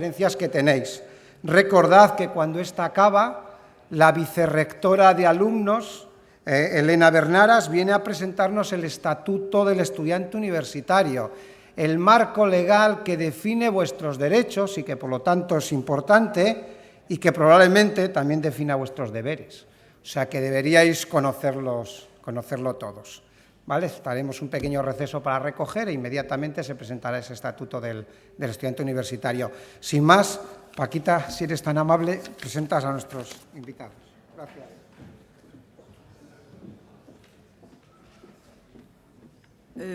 conferencias que tenéis. Recordad que cuando esta acaba, la vicerrectora de alumnos, Elena Bernaras, viene a presentarnos el Estatuto del Estudiante Universitario, el marco legal que define vuestros derechos y que, por lo tanto, es importante y que probablemente también defina vuestros deberes. O sea, que deberíais conocerlo todos. ¿Vale? Haremos un pequeño receso para recoger e inmediatamente se presentará ese estatuto del estudiante universitario. Sin más, Paquita, si eres tan amable, presentas a nuestros invitados. Gracias.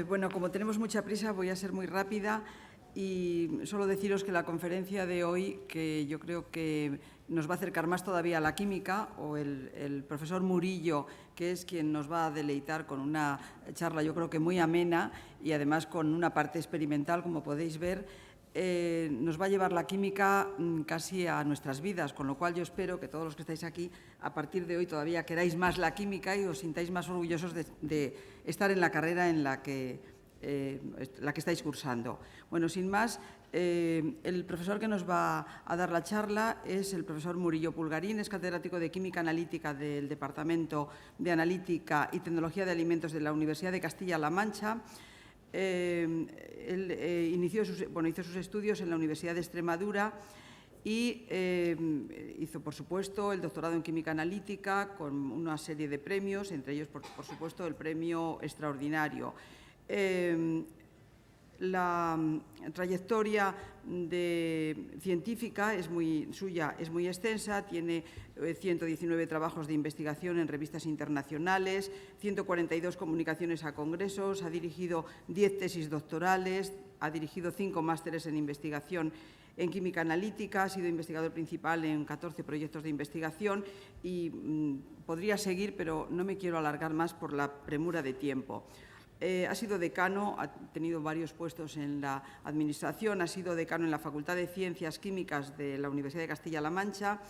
Bueno, como tenemos mucha prisa, voy a ser muy rápida y solo deciros que la conferencia de hoy, que yo creo que nos va a acercar más todavía a la química, o el profesor Murillo, que es quien nos va a deleitar con una charla yo creo que muy amena y además con una parte experimental, como podéis ver, nos va a llevar la química casi a nuestras vidas, con lo cual yo espero que todos los que estáis aquí, a partir de hoy todavía queráis más la química y os sintáis más orgullosos de estar en la carrera en la que estáis cursando. Bueno, sin más, el profesor que nos va a dar la charla es el profesor Murillo Pulgarín, es catedrático de Química Analítica del Departamento de Analítica y Tecnología de Alimentos de la Universidad de Castilla-La Mancha. Él hizo sus estudios en la Universidad de Extremadura y hizo, por supuesto, el doctorado en Química Analítica con una serie de premios, entre ellos, por supuesto, el premio extraordinario. La trayectoria científica suya es muy extensa, tiene 119 trabajos de investigación en revistas internacionales, 142 comunicaciones a congresos, ha dirigido 10 tesis doctorales, ha dirigido 5 másteres en investigación en química analítica, ha sido investigador principal en 14 proyectos de investigación y podría seguir, pero no me quiero alargar más por la premura de tiempo. Ha sido decano, ha tenido varios puestos en la administración, ha sido decano en la Facultad de Ciencias Químicas de la Universidad de Castilla-La Mancha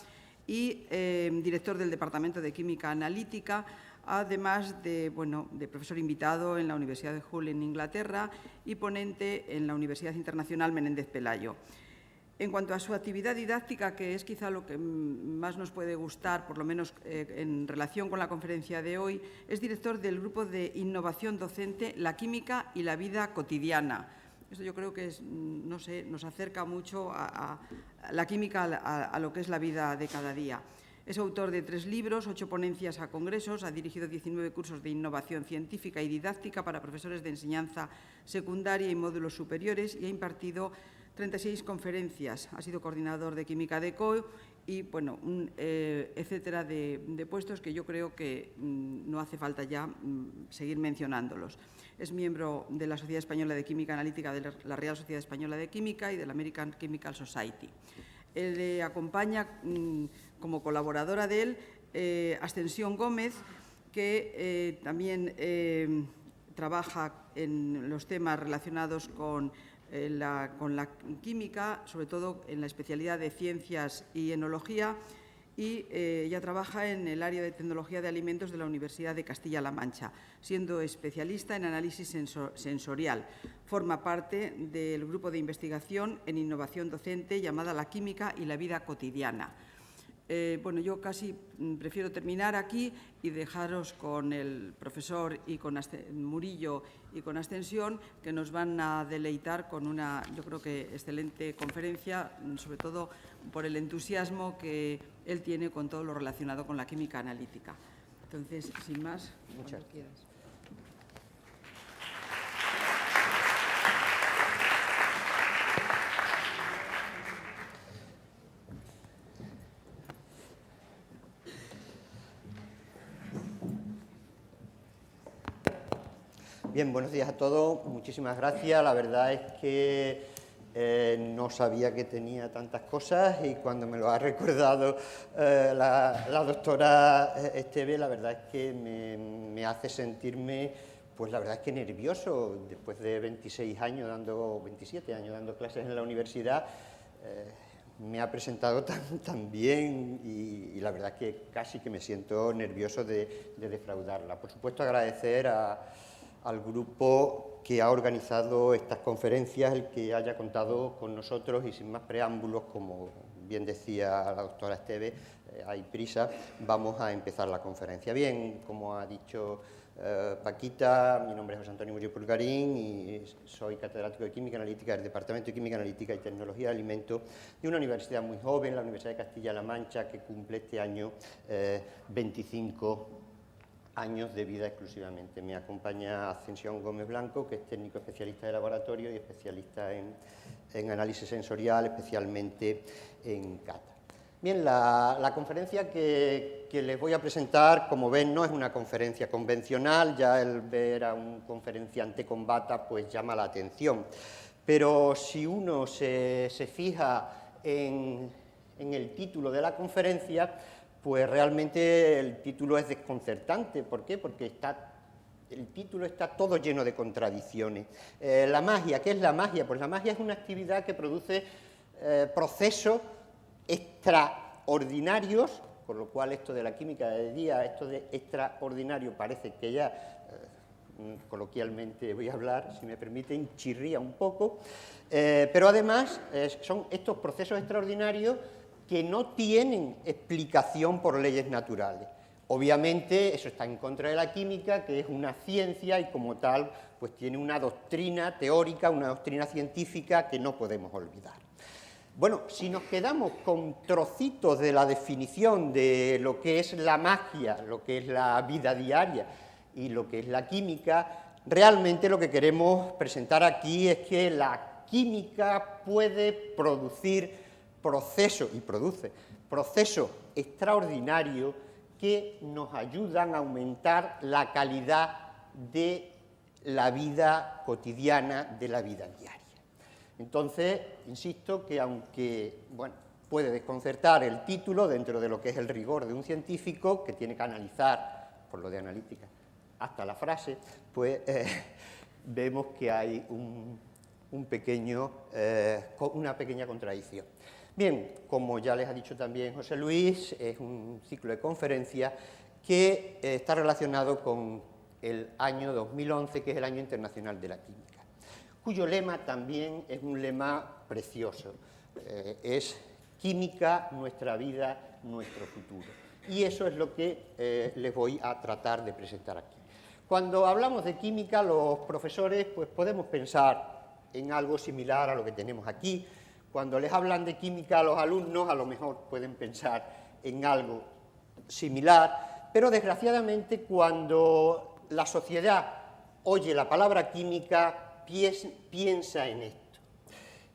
y director del Departamento de Química Analítica, además de profesor invitado en la Universidad de Hull en Inglaterra y ponente en la Universidad Internacional Menéndez Pelayo. En cuanto a su actividad didáctica, que es quizá lo que más nos puede gustar, por lo menos en relación con la conferencia de hoy, es director del Grupo de Innovación Docente La Química y la Vida Cotidiana. Esto yo creo que nos acerca mucho a la química, a lo que es la vida de cada día. Es autor de 3 libros, 8 ponencias a congresos, ha dirigido 19 cursos de innovación científica y didáctica para profesores de enseñanza secundaria y módulos superiores y ha impartido 36 conferencias, ha sido coordinador de Química de COE y, etcétera de puestos que yo creo que no hace falta ya seguir mencionándolos. Es miembro de la Sociedad Española de Química Analítica, de la Real Sociedad Española de Química y de la American Chemical Society. Él le acompaña como colaboradora de él Ascensión Gómez, que también trabaja en los temas relacionados con la química, sobre todo en la especialidad de ciencias y enología, y ella trabaja en el área de tecnología de alimentos de la Universidad de Castilla-La Mancha, siendo especialista en análisis sensorial. Forma parte del grupo de investigación en innovación docente llamada La Química y la Vida Cotidiana. Yo casi prefiero terminar aquí y dejaros con el profesor y con Murillo y con Ascensión, que nos van a deleitar con una, yo creo que, excelente conferencia, sobre todo por el entusiasmo que él tiene con todo lo relacionado con la química analítica. Entonces, sin más, muchas gracias. Bien, buenos días a todos. Muchísimas gracias. La verdad es que no sabía que tenía tantas cosas y cuando me lo ha recordado la doctora Esteve, la verdad es que me hace sentirme, pues la verdad es que nervioso. Después de 27 años dando clases en la universidad, me ha presentado tan bien y la verdad es que casi que me siento nervioso de defraudarla. Por supuesto, agradecer a al grupo que ha organizado estas conferencias, el que haya contado con nosotros y sin más preámbulos, como bien decía la doctora Esteve, hay prisa, vamos a empezar la conferencia. Bien, como ha dicho Paquita, mi nombre es José Antonio Murillo Pulgarín y soy catedrático de Química Analítica del Departamento de Química Analítica y Tecnología de Alimentos de una universidad muy joven, la Universidad de Castilla-La Mancha, que cumple este año 25 años de vida exclusivamente. Me acompaña Ascensión Gómez Blanco, que es técnico especialista de laboratorio y especialista en análisis sensorial, especialmente en cata. Bien, la conferencia que les voy a presentar, como ven, no es una conferencia convencional, ya el ver a un conferenciante con bata pues llama la atención, pero si uno se fija en el título de la conferencia, pues realmente el título es desconcertante. ¿Por qué? Porque el título está todo lleno de contradicciones. La magia, ¿qué es la magia? Pues la magia es una actividad que produce procesos extraordinarios, con lo cual esto de la química de día, esto de extraordinario parece que ya, coloquialmente voy a hablar, si me permiten, chirría un poco, pero además son estos procesos extraordinarios que no tienen explicación por leyes naturales. Obviamente eso está en contra de la química, que es una ciencia y como tal pues tiene una doctrina teórica, una doctrina científica que no podemos olvidar. Bueno, si nos quedamos con trocitos de la definición de lo que es la magia, lo que es la vida diaria y lo que es la química, realmente lo que queremos presentar aquí es que la química puede producir procesos, y produce procesos extraordinarios que nos ayudan a aumentar la calidad de la vida cotidiana, de la vida diaria. Entonces, insisto que aunque, bueno, puede desconcertar el título dentro de lo que es el rigor de un científico que tiene que analizar, por lo de analítica, hasta la frase, pues vemos que hay una pequeña contradicción. Bien, como ya les ha dicho también José Luis, es un ciclo de conferencias que está relacionado con el año 2011, que es el Año Internacional de la Química, cuyo lema también es un lema precioso, es química, nuestra vida, nuestro futuro. Y eso es lo que les voy a tratar de presentar aquí. Cuando hablamos de química, los profesores pues, podemos pensar en algo similar a lo que tenemos aquí. Cuando les hablan de química a los alumnos, a lo mejor pueden pensar en algo similar, pero desgraciadamente cuando la sociedad oye la palabra química, piensa en esto.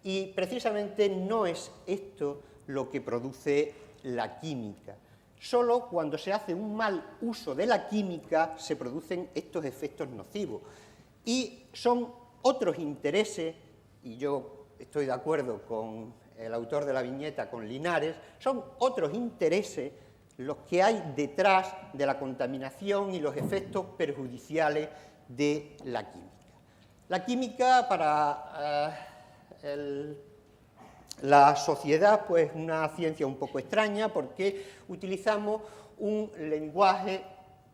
Y precisamente no es esto lo que produce la química. Solo cuando se hace un mal uso de la química se producen estos efectos nocivos. Y son otros intereses, y yo estoy de acuerdo con el autor de la viñeta, con Linares, son otros intereses los que hay detrás de la contaminación y los efectos perjudiciales de la química. La química para la sociedad pues una ciencia un poco extraña porque utilizamos un lenguaje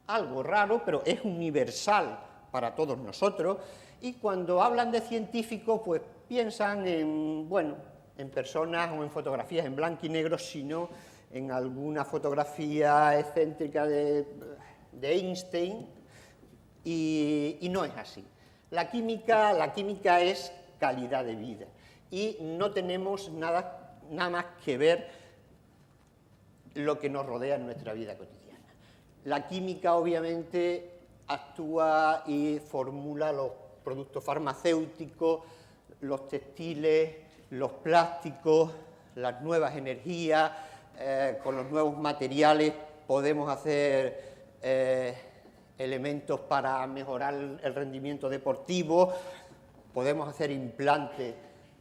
algo raro, pero es universal para todos nosotros, y cuando hablan de científicos pues piensan en, bueno, en personas o en fotografías en blanco y negro, sino en alguna fotografía excéntrica de Einstein, y no es así. La química es calidad de vida y no tenemos nada más que ver lo que nos rodea en nuestra vida cotidiana. La química obviamente actúa y formula los productos farmacéuticos, los textiles, los plásticos, las nuevas energías, con los nuevos materiales podemos hacer elementos para mejorar el rendimiento deportivo, podemos hacer implantes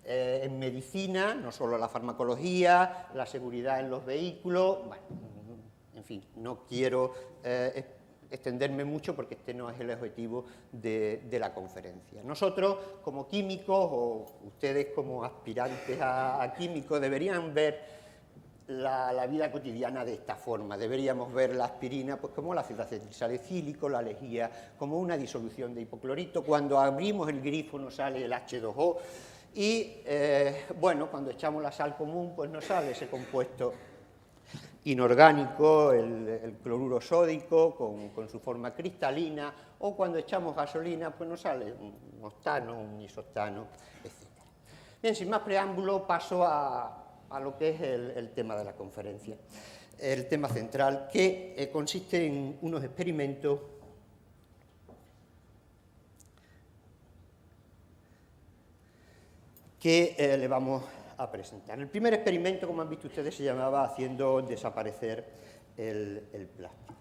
en medicina, no solo la farmacología, la seguridad en los vehículos, bueno, en fin, no quiero extenderme mucho porque este no es el objetivo de la conferencia. Nosotros, como químicos, o ustedes como aspirantes a químicos, deberían ver la vida cotidiana de esta forma. Deberíamos ver la aspirina pues, como el ácido salicílico, la lejía como una disolución de hipoclorito. Cuando abrimos el grifo nos sale el H2O y, bueno, cuando echamos la sal común pues nos sale ese compuesto inorgánico, el cloruro sódico con su forma cristalina, o cuando echamos gasolina pues nos sale un octano, un isoctano, etc. Bien, sin más preámbulo paso a lo que es el tema de la conferencia, el tema central, que consiste en unos experimentos que le vamos a presentar. El primer experimento, como han visto ustedes, se llamaba haciendo desaparecer el plástico.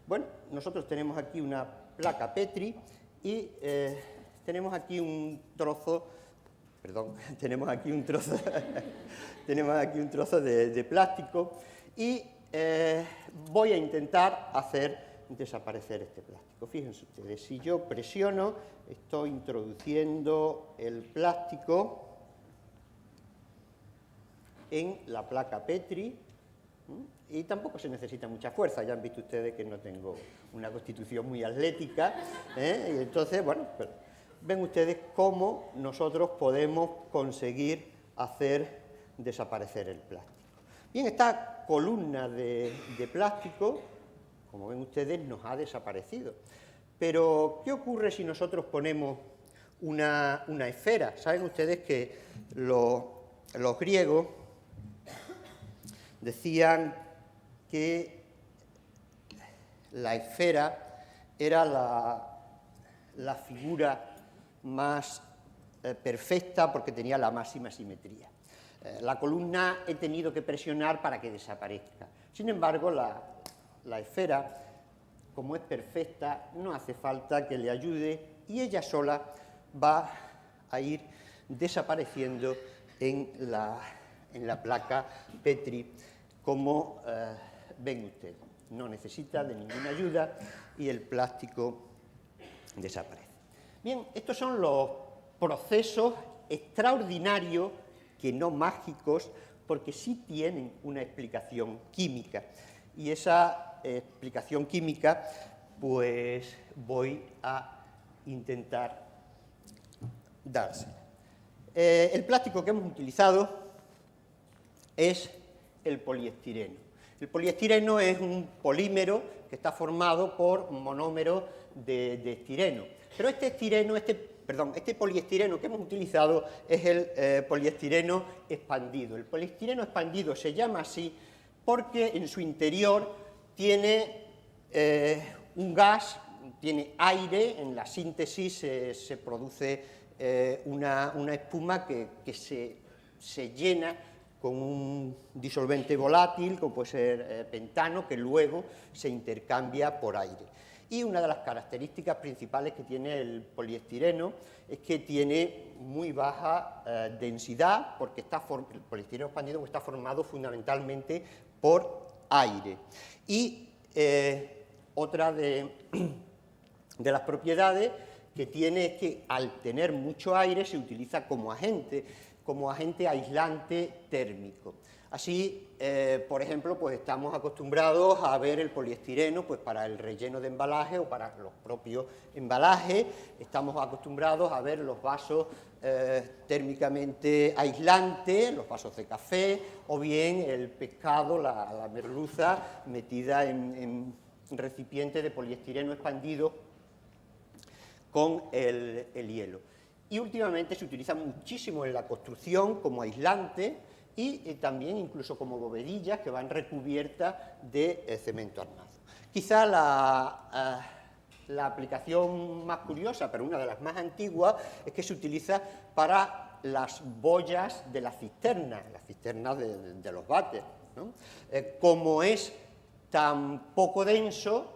Bueno, nosotros tenemos aquí una placa Petri y tenemos aquí un trozo, perdón, tenemos aquí un trozo de plástico y voy a intentar hacer desaparecer este plástico. Fíjense ustedes, si yo presiono, estoy introduciendo el plástico en la placa Petri y tampoco se necesita mucha fuerza. Ya han visto ustedes que no tengo una constitución muy atlética, y entonces, bueno, pues, ven ustedes cómo nosotros podemos conseguir hacer desaparecer el plástico. Bien, esta columna de plástico, como ven ustedes, nos ha desaparecido. Pero, ¿qué ocurre si nosotros ponemos una esfera? Saben ustedes que los griegos decían que la esfera era la figura más perfecta porque tenía la máxima simetría. La columna he tenido que presionar para que desaparezca. Sin embargo, la esfera, como es perfecta, no hace falta que le ayude y ella sola va a ir desapareciendo en la placa Petri, como ven ustedes. No necesita de ninguna ayuda y el plástico desaparece. Bien, estos son los procesos extraordinarios, que no mágicos, porque sí tienen una explicación química. Y esa explicación química, pues voy a intentar dársela. El plástico que hemos utilizado es el poliestireno. El poliestireno es un polímero que está formado por monómeros de estireno. Pero este poliestireno que hemos utilizado es el poliestireno expandido. El poliestireno expandido se llama así porque en su interior tiene un gas, tiene aire, en la síntesis se produce una espuma que se llena con un disolvente volátil, como puede ser pentano, que luego se intercambia por aire. Y una de las características principales que tiene el poliestireno es que tiene muy baja densidad, porque el poliestireno expandido está formado fundamentalmente por aire. Y otra de las propiedades que tiene es que al tener mucho aire se utiliza como agente aislante térmico. Así, por ejemplo, pues estamos acostumbrados a ver el poliestireno pues para el relleno de embalaje o para los propios embalajes. Estamos acostumbrados a ver los vasos térmicamente aislantes, los vasos de café, o bien el pescado, la merluza, metida en recipiente de poliestireno expandido con el hielo. Y últimamente se utiliza muchísimo en la construcción como aislante y también incluso como bovedillas que van recubiertas de cemento armado. Quizá la aplicación más curiosa, pero una de las más antiguas, es que se utiliza para las boyas de las cisternas de los váteres, ¿no? Como es tan poco denso,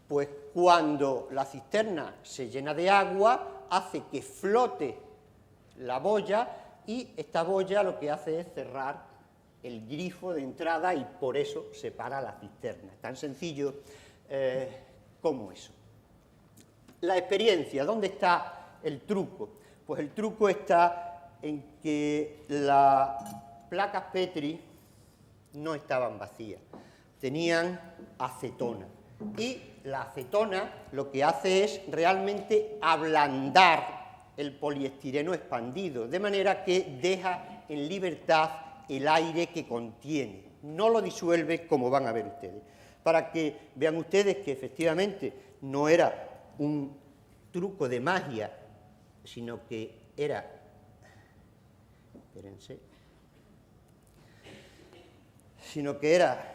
pues cuando la cisterna se llena de agua, hace que flote la boya y esta boya lo que hace es cerrar el grifo de entrada y por eso separa la cisterna. Tan sencillo como eso. La experiencia, ¿dónde está el truco? Pues el truco está en que las placas Petri no estaban vacías, tenían acetona. Y la acetona lo que hace es realmente ablandar el poliestireno expandido, de manera que deja en libertad el aire que contiene, no lo disuelve como van a ver ustedes. Para que vean ustedes que efectivamente no era un truco de magia, sino que era, espérense, sino que era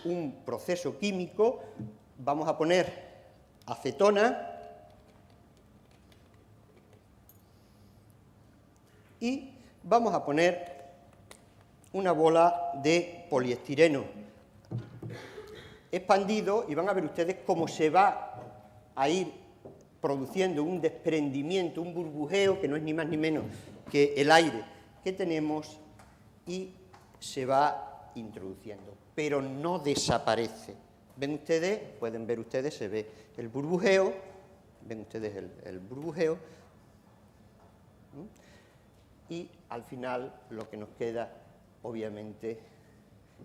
un proceso químico. Vamos a poner acetona y vamos a poner una bola de poliestireno expandido y van a ver ustedes cómo se va a ir produciendo un desprendimiento, un burbujeo, que no es ni más ni menos que el aire que tenemos, y se va introduciendo, pero no desaparece. ¿Ven ustedes? Pueden ver ustedes, se ve el burbujeo, ven ustedes el burbujeo, y al final lo que nos queda, obviamente,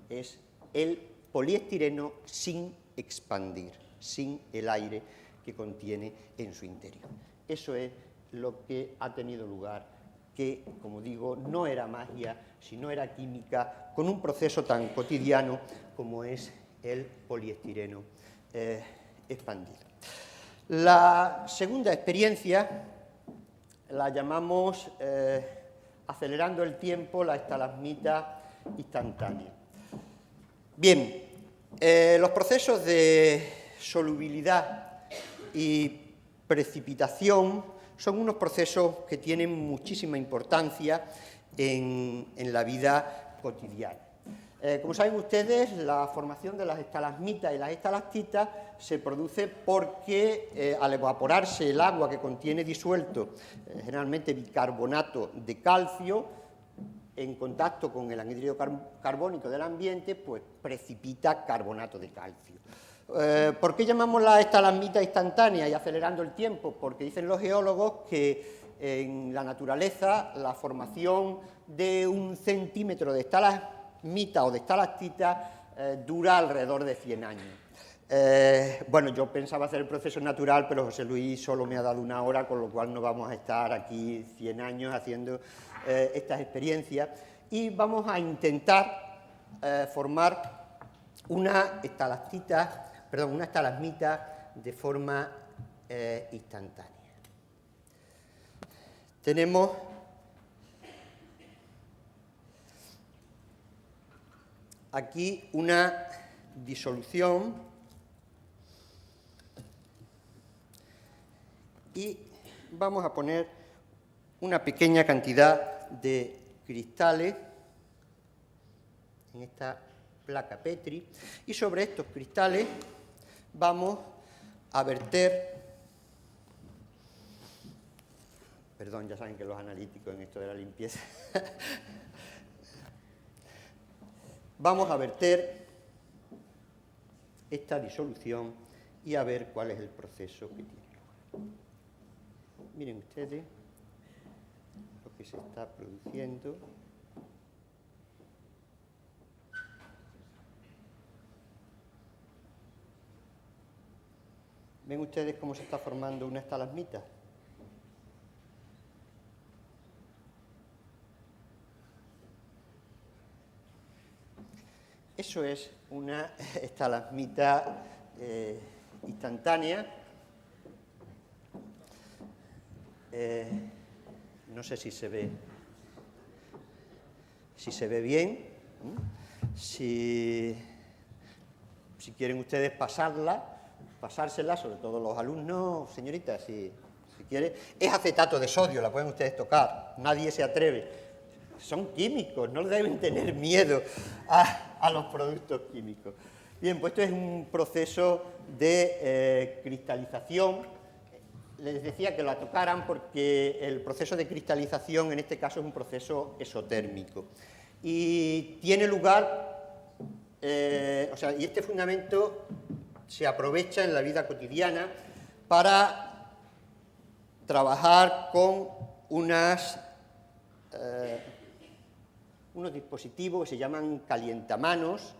es el poliestireno sin expandir, sin el aire que contiene en su interior. Eso es lo que ha tenido lugar, que, como digo, no era magia, sino era química, con un proceso tan cotidiano como es el poliestireno expandido. La segunda experiencia la llamamos, acelerando el tiempo, la estalagmita instantánea. Bien, los procesos de solubilidad y precipitación son unos procesos que tienen muchísima importancia en la vida cotidiana. Como saben ustedes, la formación de las estalagmitas y las estalactitas se produce porque al evaporarse el agua que contiene disuelto, generalmente bicarbonato de calcio, en contacto con el anhídrido carbónico del ambiente, pues precipita carbonato de calcio. ¿Por qué llamamos la estalagmita instantánea y acelerando el tiempo? Porque dicen los geólogos que en la naturaleza la formación de 1 centímetro de estalagmita o de estalactita dura alrededor de 100 años. Bueno, yo pensaba hacer el proceso natural, pero José Luis solo me ha dado 1 hora, con lo cual no vamos a estar aquí 100 años haciendo estas experiencias, y vamos a intentar formar una estalagmita de forma instantánea. Tenemos aquí una disolución y vamos a poner una pequeña cantidad de cristales en esta placa Petri, y sobre estos cristales vamos a verter, perdón, ya saben que los analíticos en esto de la limpieza, vamos a verter esta disolución y a ver cuál es el proceso que tiene lugar. Miren ustedes lo que se está produciendo. ¿Ven ustedes cómo se está formando una estalagmita? Eso es una estalagmita instantánea. No sé si se ve bien. Si quieren ustedes pasársela, sobre todo los alumnos, señoritas, si quieren. Es acetato de sodio, la pueden ustedes tocar, nadie se atreve. Son químicos, no deben tener miedo a los productos químicos. Bien, pues esto es un proceso de cristalización. Les decía que la tocaran porque el proceso de cristalización en este caso es un proceso exotérmico. Y tiene lugar, y este fundamento se aprovecha en la vida cotidiana para trabajar con unas unos dispositivos que se llaman calientamanos,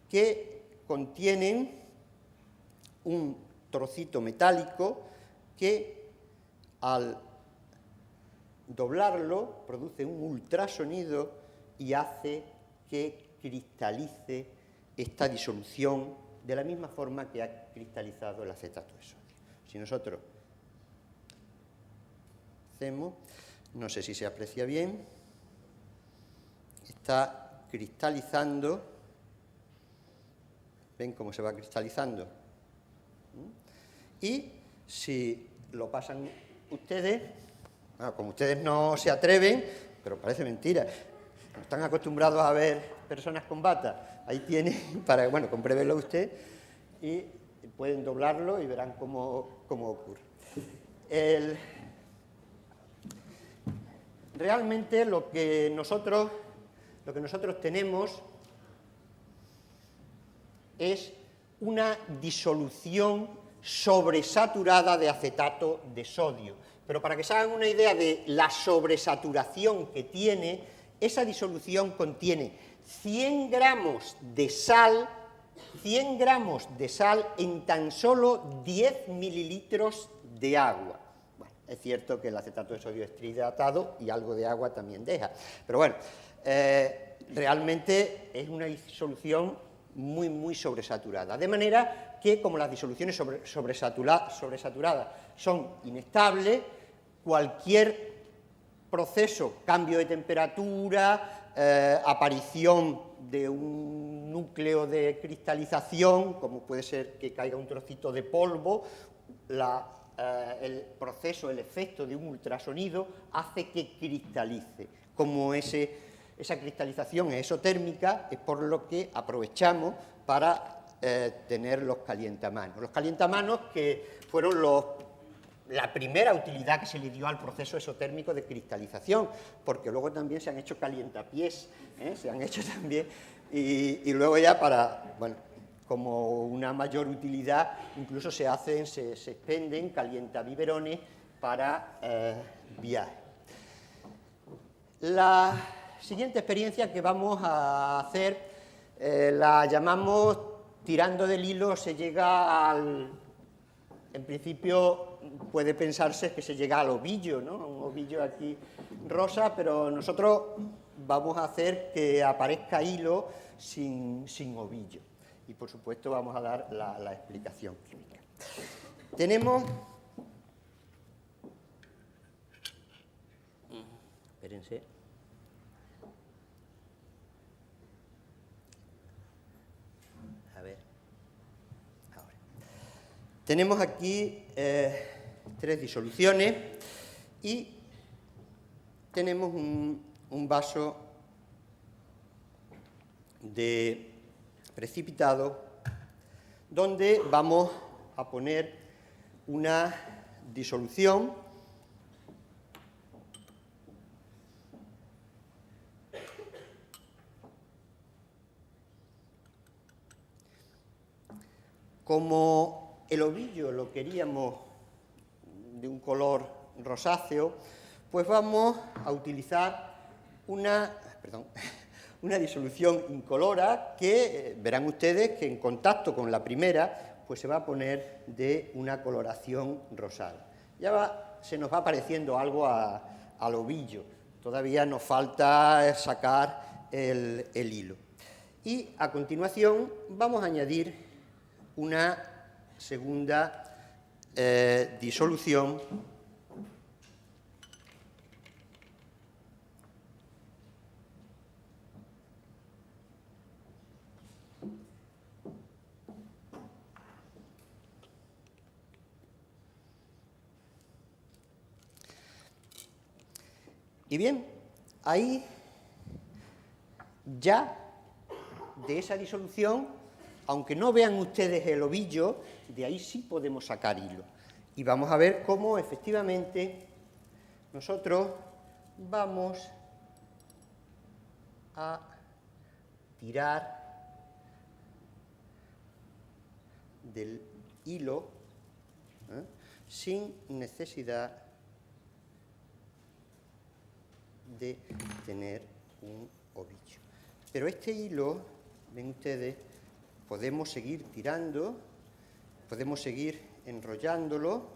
que contienen un trocito metálico que al doblarlo produce un ultrasonido y hace que cristalice esta disolución de la misma forma que ha cristalizado el acetato de sodio. Si nosotros hacemos, no sé si se aprecia bien, está cristalizando, ¿ven cómo se va cristalizando? Y si lo pasan ustedes, bueno, como ustedes no se atreven, pero parece mentira, no están acostumbrados a ver personas con bata, ahí tienen, para, bueno, compruébelo usted, y pueden doblarlo y verán cómo ocurre. Realmente lo que nosotros tenemos es una disolución sobresaturada de acetato de sodio. Pero para que se hagan una idea de la sobresaturación que tiene, esa disolución contiene 100 gramos de sal en tan solo 10 mililitros de agua. Bueno, es cierto que el acetato de sodio es trihidratado y algo de agua también deja. Pero bueno, realmente es una disolución muy, muy sobresaturada. De manera que, como las disoluciones sobresaturadas son inestables, cualquier proceso, cambio de temperatura, aparición de un núcleo de cristalización, como puede ser que caiga un trocito de polvo, el proceso, el efecto de un ultrasonido hace que cristalice. Como esa cristalización es exotérmica, es por lo que aprovechamos para tener los calientamanos. Los calientamanos que fueron la primera utilidad que se le dio al proceso exotérmico de cristalización, porque luego también se han hecho calientapiés, se han hecho también, y luego ya para, bueno, como una mayor utilidad, incluso se expenden calientabiberones para viajes. La siguiente experiencia que vamos a hacer la llamamos tirando del hilo se llega al... En principio puede pensarse que se llega al ovillo, ¿no? Un ovillo aquí rosa, pero nosotros vamos a hacer que aparezca hilo sin ovillo. Y por supuesto vamos a dar la explicación química. Tenemos... Espérense. A ver. Ahora. Tenemos aquí 3 disoluciones y tenemos un vaso de precipitado donde vamos a poner una disolución como el ovillo lo queríamos de un color rosáceo, pues vamos a utilizar una disolución incolora que verán ustedes que en contacto con la primera pues se va a poner de una coloración rosada. Ya se nos va apareciendo algo al ovillo, todavía nos falta sacar el hilo. Y a continuación vamos a añadir una segunda disolución y bien, ahí ya de esa disolución, aunque no vean ustedes el ovillo, de ahí sí podemos sacar hilo. Y vamos a ver cómo efectivamente nosotros vamos a tirar del hilo sin necesidad de tener un ovillo. Pero este hilo, ven ustedes, podemos seguir tirando, podemos seguir enrollándolo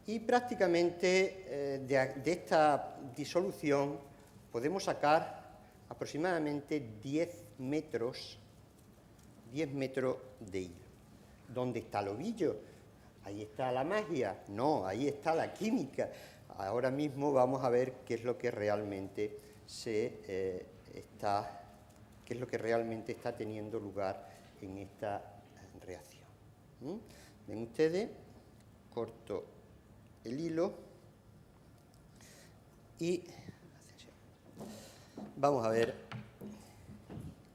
y prácticamente de esta disolución podemos sacar aproximadamente 10 metros de hilo. ¿Dónde está el ovillo? Ahí está la magia. No, ahí está la química. Ahora mismo vamos a ver qué es lo que realmente está teniendo lugar en esta reacción. Ven ustedes, corto el hilo y vamos a ver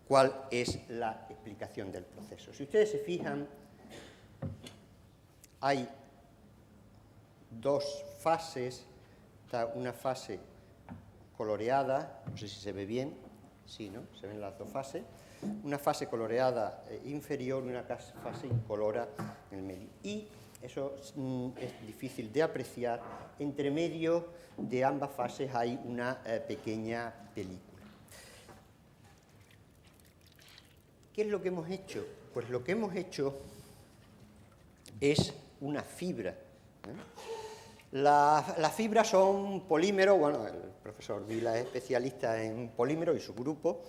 cuál es la explicación del proceso. Si ustedes se fijan, hay dos fases, está una fase coloreada, no sé si se ve bien, sí, ¿no? Se ven las dos fases, una fase coloreada inferior y una fase incolora en el medio. Y eso es difícil de apreciar, entre medio de ambas fases hay una pequeña película. ¿Qué es lo que hemos hecho? Pues lo que hemos hecho es una fibra. Las fibras son polímeros, bueno, el profesor Vila es especialista en polímeros y su grupo.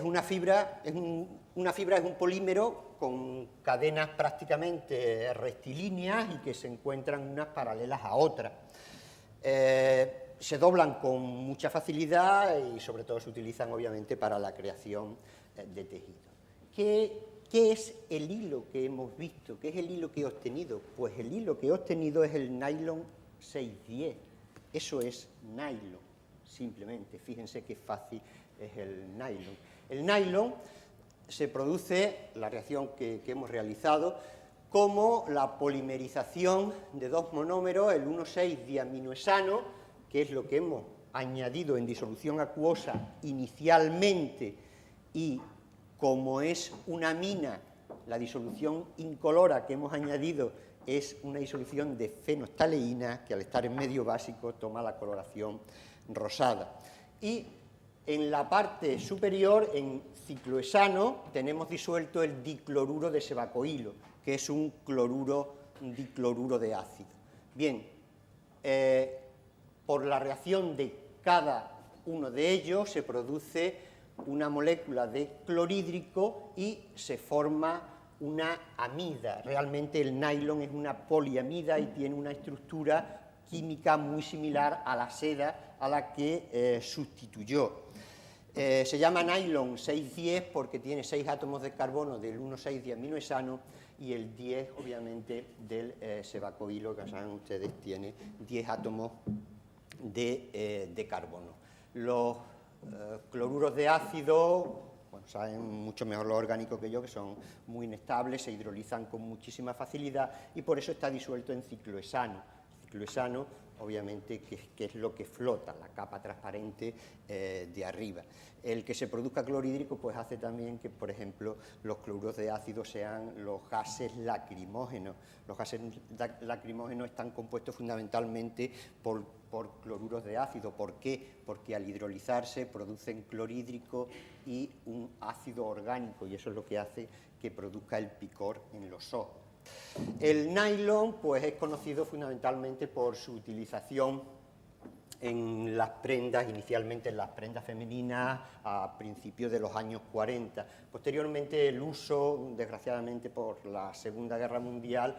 Una fibra es un polímero con cadenas prácticamente rectilíneas y que se encuentran unas paralelas a otras. Se doblan con mucha facilidad y sobre todo se utilizan obviamente para la creación de tejido. ¿Qué es el hilo que hemos visto? ¿Qué es el hilo que he obtenido? Pues el hilo que he obtenido es el nylon 610. Eso es nylon, simplemente. Fíjense qué fácil es el nylon. El nylon se produce, la reacción que hemos realizado, como la polimerización de dos monómeros, el 1,6-diaminohexano, que es lo que hemos añadido en disolución acuosa inicialmente, y como es una amina, la disolución incolora que hemos añadido es una disolución de fenolftaleína, que al estar en medio básico toma la coloración rosada. Y en la parte superior, en ciclohexano, tenemos disuelto el dicloruro de sebacoilo, que es un dicloruro de ácido. Bien, por la reacción de cada uno de ellos se produce una molécula de clorhídrico y se forma una amida. Realmente el nylon es una poliamida y tiene una estructura química muy similar a la seda a la que sustituyó. Se llama nylon 610 porque tiene 6 átomos de carbono del 1,6-diaminohexano y el 10, obviamente, del sebacoilo, que saben ustedes, tiene 10 átomos de carbono. Los cloruros de ácido, bueno, saben mucho mejor los orgánicos que yo, que son muy inestables, se hidrolizan con muchísima facilidad y por eso está disuelto en ciclohexano. Ciclohexano, obviamente, que es lo que flota, la capa transparente de arriba. El que se produzca clorhídrico pues hace también que, por ejemplo, los cloruros de ácido sean los gases lacrimógenos. Los gases lacrimógenos están compuestos fundamentalmente por cloruros de ácido. ¿Por qué? Porque al hidrolizarse producen clorhídrico y un ácido orgánico, y eso es lo que hace que produzca el picor en los ojos. El nylon pues, es conocido fundamentalmente por su utilización en las prendas, inicialmente en las prendas femeninas a principios de los años 40. Posteriormente el uso, desgraciadamente por la Segunda Guerra Mundial,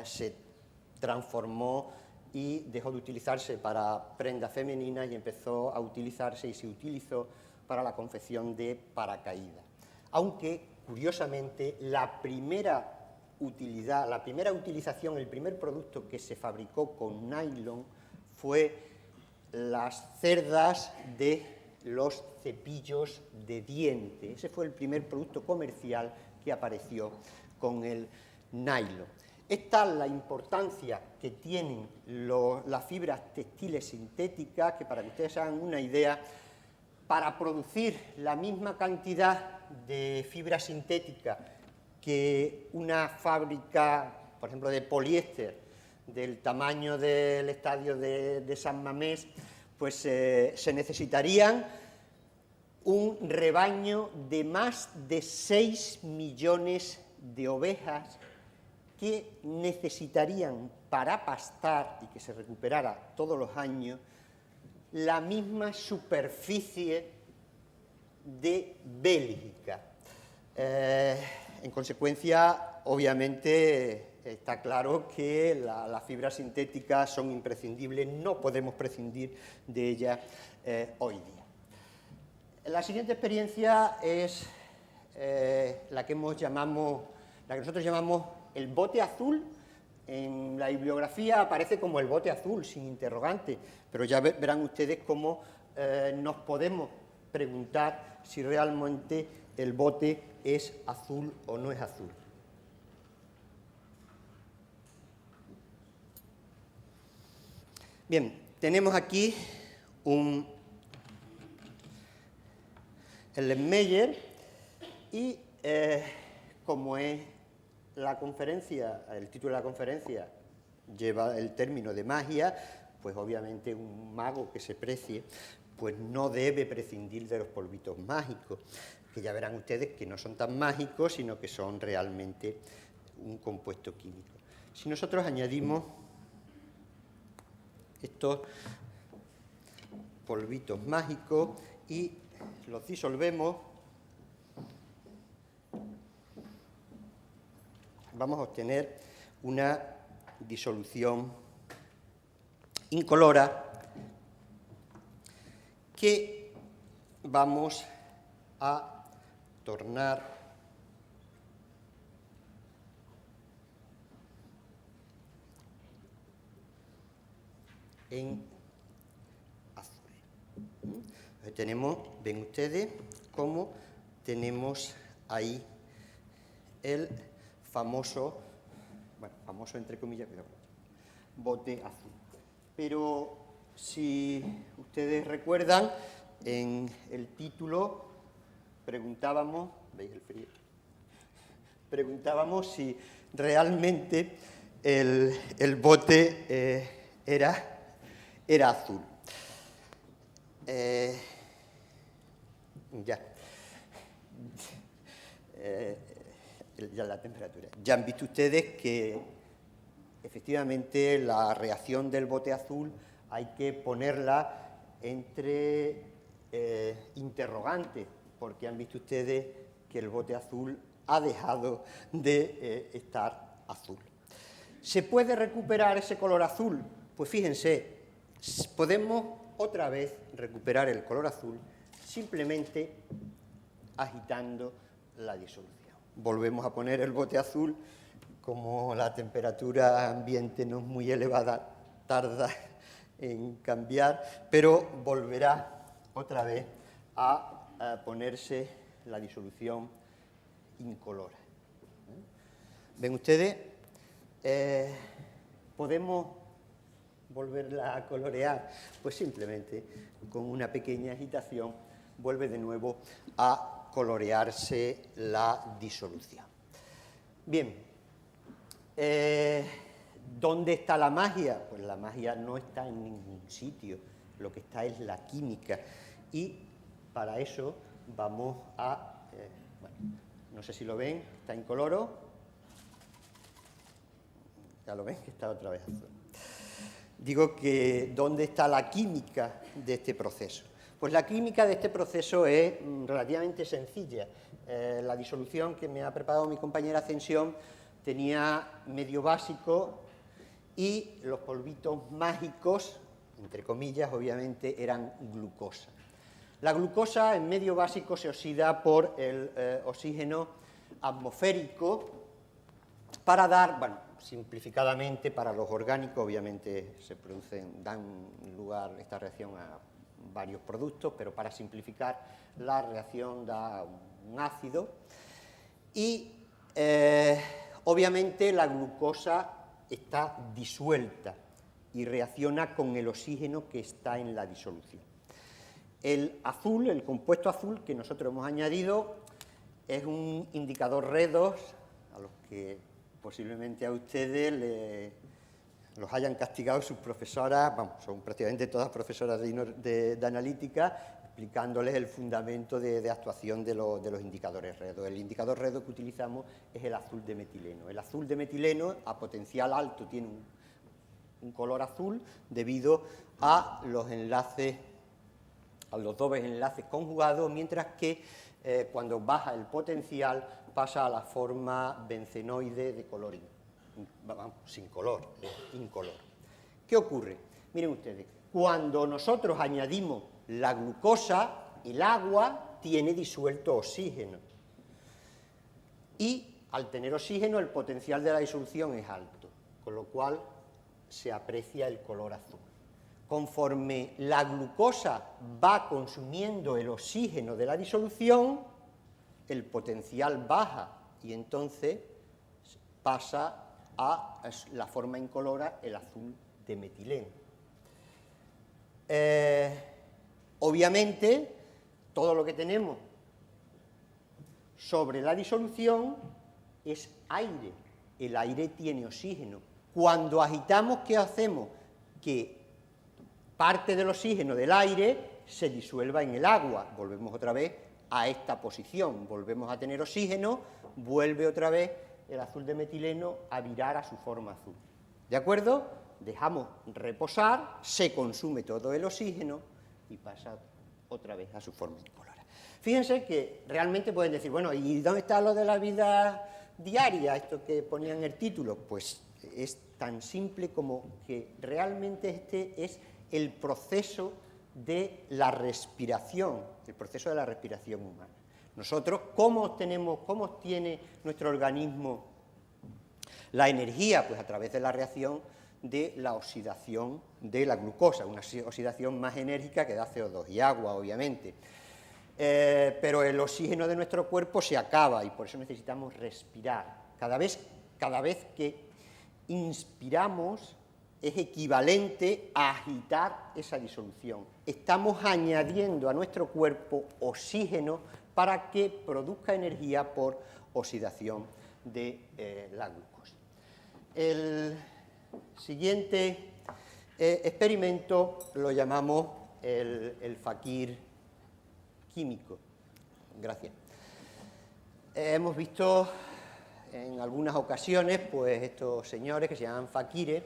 se transformó y dejó de utilizarse para prendas femeninas y empezó a utilizarse y se utilizó para la confección de paracaídas. Aunque, curiosamente, la primera utilización, el primer producto que se fabricó con nylon fue las cerdas de los cepillos de diente. Ese fue el primer producto comercial que apareció con el nylon. Esta es la importancia que tienen las fibras textiles sintéticas, que para que ustedes hagan una idea, para producir la misma cantidad de fibra sintética que una fábrica, por ejemplo, de poliéster, del tamaño del estadio de San Mamés, pues se necesitarían un rebaño de más de 6 millones de ovejas que necesitarían para pastar y que se recuperara todos los años la misma superficie de Bélgica. En consecuencia, obviamente, está claro que las fibras sintéticas son imprescindibles, no podemos prescindir de ellas hoy día. La siguiente experiencia es la que nosotros llamamos el bote azul. En la bibliografía aparece como el bote azul, sin interrogante, pero ya verán ustedes cómo nos podemos preguntar si realmente el bote es azul o no es azul. Bien, tenemos aquí el Lemmeyer y como es la conferencia, el título de la conferencia lleva el término de magia, pues obviamente un mago que se precie pues no debe prescindir de los polvitos mágicos, que ya verán ustedes que no son tan mágicos, sino que son realmente un compuesto químico. Si nosotros añadimos estos polvitos mágicos y los disolvemos, vamos a obtener una disolución incolora que vamos a tornar en azul. Entonces tenemos, ven ustedes cómo tenemos ahí el famoso, bueno, famoso entre comillas, pero bote azul. Pero si ustedes recuerdan, en el título preguntábamos, ¿veis el frío? Preguntábamos si realmente el bote era azul. Ya la temperatura. Ya han visto ustedes que efectivamente la reacción del bote azul hay que ponerla entre interrogantes, porque han visto ustedes que el bote azul ha dejado de estar azul. ¿Se puede recuperar ese color azul? Pues fíjense, podemos otra vez recuperar el color azul simplemente agitando la disolución. Volvemos a poner el bote azul, como la temperatura ambiente no es muy elevada, tarda en cambiar, pero volverá otra vez a ponerse la disolución incolora. ¿Ven ustedes? ¿Podemos volverla a colorear? Pues simplemente con una pequeña agitación vuelve de nuevo a colorearse la disolución. Bien, ¿dónde está la magia? Pues la magia no está en ningún sitio, lo que está es la química. Y para eso vamos a, bueno, no sé si lo ven, está incoloro. Ya lo ven, que está otra vez azul. Digo que ¿dónde está la química de este proceso? Pues la química de este proceso es relativamente sencilla. La disolución que me ha preparado mi compañera Ascensión tenía medio básico y los polvitos mágicos, entre comillas, obviamente, eran glucosa. La glucosa en medio básico se oxida por el oxígeno atmosférico para dar, bueno, simplificadamente para los orgánicos, obviamente dan lugar esta reacción a varios productos, pero para simplificar, la reacción da un ácido y obviamente la glucosa está disuelta y reacciona con el oxígeno que está en la disolución. El azul, el compuesto azul que nosotros hemos añadido, es un indicador redox, a los que posiblemente a ustedes los hayan castigado sus profesoras, vamos, son prácticamente todas profesoras de analítica, explicándoles el fundamento de actuación de los indicadores redo. El indicador redo que utilizamos es el azul de metileno. El azul de metileno a potencial alto tiene un color azul debido a los enlaces, a los dobles enlaces conjugados, mientras que cuando baja el potencial pasa a la forma bencenoide de color sin color, incolor. ¿Qué ocurre? Miren ustedes, cuando nosotros añadimos la glucosa, el agua tiene disuelto oxígeno. Y al tener oxígeno, el potencial de la disolución es alto, con lo cual se aprecia el color azul. Conforme la glucosa va consumiendo el oxígeno de la disolución, el potencial baja y entonces pasa a la forma incolora, el azul de metileno. Obviamente, todo lo que tenemos sobre la disolución es aire. El aire tiene oxígeno. Cuando agitamos, ¿qué hacemos? Que parte del oxígeno del aire se disuelva en el agua. Volvemos otra vez a esta posición. Volvemos a tener oxígeno, vuelve otra vez el azul de metileno a virar a su forma azul. ¿De acuerdo? Dejamos reposar, se consume todo el oxígeno y pasa otra vez a su forma incolora. Fíjense que realmente pueden decir, bueno, ¿y dónde está lo de la vida diaria? Esto que ponían en el título, pues es tan simple como que realmente este es el proceso de la respiración, el proceso de la respiración humana. Nosotros, ¿cómo obtiene nuestro organismo la energía? Pues a través de la reacción de la oxidación de la glucosa, una oxidación más enérgica que da CO2 y agua, obviamente. Pero el oxígeno de nuestro cuerpo se acaba y por eso necesitamos respirar. Cada vez que inspiramos es equivalente a agitar esa disolución. Estamos añadiendo a nuestro cuerpo oxígeno para que produzca energía por oxidación de la glucosa. El siguiente experimento lo llamamos el fakir químico. Gracias. Hemos visto en algunas ocasiones pues estos señores que se llaman fakires,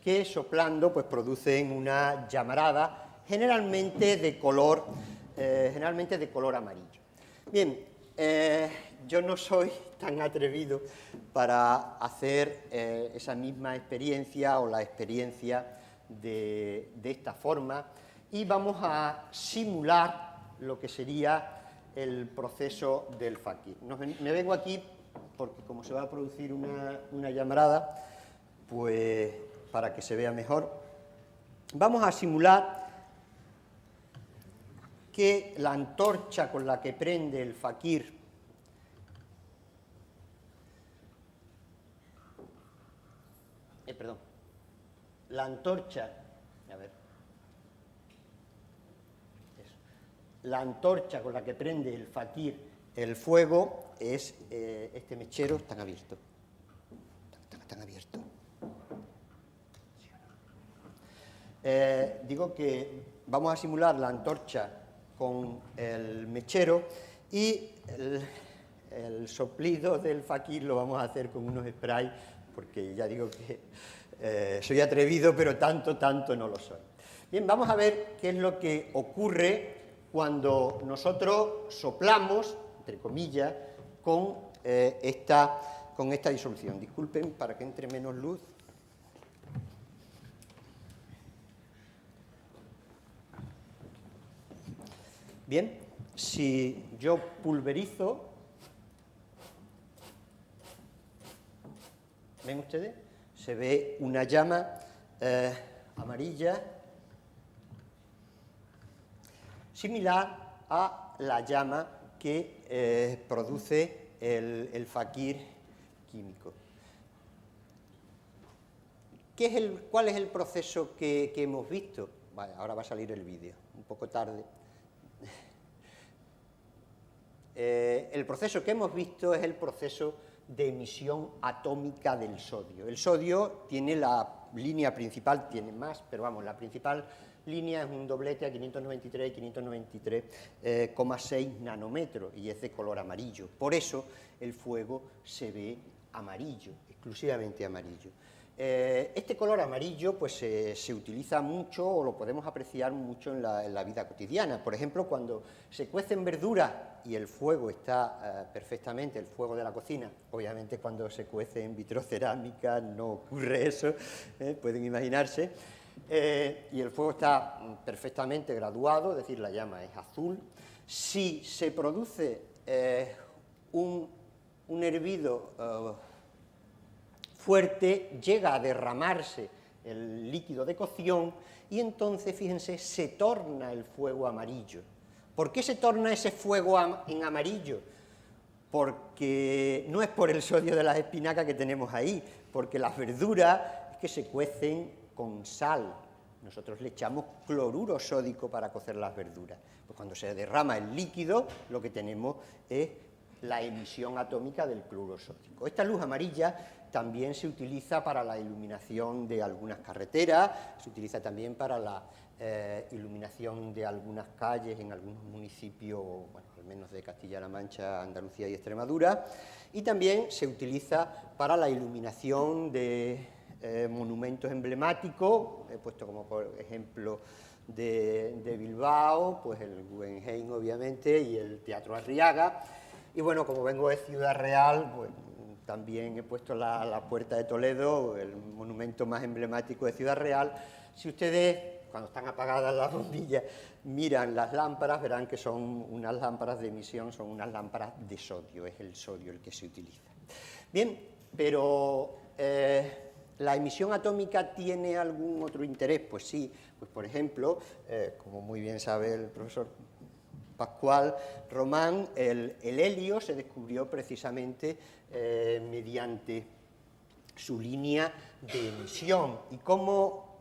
que soplando pues producen una llamarada generalmente de color amarillo. Bien, yo no soy tan atrevido para hacer esa misma experiencia o la experiencia de esta forma y vamos a simular lo que sería el proceso del fakir. Me vengo aquí porque como se va a producir una llamarada, pues para que se vea mejor, vamos a simular que la antorcha con la que prende el fakir la antorcha, la antorcha con la que prende el fakir el fuego es este mechero tan abierto. Tan abierto. Digo que vamos a simular la antorcha con el mechero y el soplido del fakir lo vamos a hacer con unos sprays, porque ya digo que soy atrevido, pero tanto no lo soy. Bien, vamos a ver qué es lo que ocurre cuando nosotros soplamos, entre comillas, con esta disolución. Disculpen, para que entre menos luz. Bien, si yo pulverizo, ¿ven ustedes? Se ve una llama amarilla similar a la llama que produce el fakir químico. ¿Cuál es el proceso que hemos visto? Vale, ahora va a salir el vídeo, un poco tarde. El proceso que hemos visto es el proceso de emisión atómica del sodio. El sodio tiene la línea principal tiene más, pero vamos, la principal línea es un doblete a 593 y 593,6 nanómetros y es de color amarillo. Por eso el fuego se ve amarillo, exclusivamente amarillo. Este color amarillo pues, se utiliza mucho o lo podemos apreciar mucho en la vida cotidiana. Por ejemplo, cuando se cuecen verduras y el fuego está perfectamente, el fuego de la cocina, obviamente cuando se cuece en vitrocerámica no ocurre eso, pueden imaginarse, y el fuego está perfectamente graduado, es decir, la llama es azul. Si se produce un hervido fuerte, llega a derramarse el líquido de cocción y entonces, fíjense, se torna el fuego amarillo. ¿Por qué se torna ese fuego en amarillo? Porque no es por el sodio de las espinacas que tenemos ahí, porque las verduras es que se cuecen con sal. Nosotros le echamos cloruro sódico para cocer las verduras. Pues cuando se derrama el líquido, lo que tenemos es la emisión atómica del cloruro sódico. Esta luz amarilla también se utiliza para la iluminación de algunas carreteras, se utiliza también para la iluminación de algunas calles en algunos municipios, bueno, al menos de Castilla-La Mancha, Andalucía y Extremadura, y también se utiliza para la iluminación de monumentos emblemáticos, he puesto como por ejemplo de Bilbao, pues el Guggenheim obviamente y el Teatro Arriaga, y bueno, como vengo de Ciudad Real, pues también he puesto la Puerta de Toledo, el monumento más emblemático de Ciudad Real. Si ustedes, cuando están apagadas las bombillas, miran las lámparas, verán que son unas lámparas de emisión, son unas lámparas de sodio, es el sodio el que se utiliza. Bien, pero ¿la emisión atómica tiene algún otro interés? Pues sí, pues por ejemplo, como muy bien sabe el profesor Pascual Román, el helio se descubrió precisamente mediante su línea de emisión. ¿Y cómo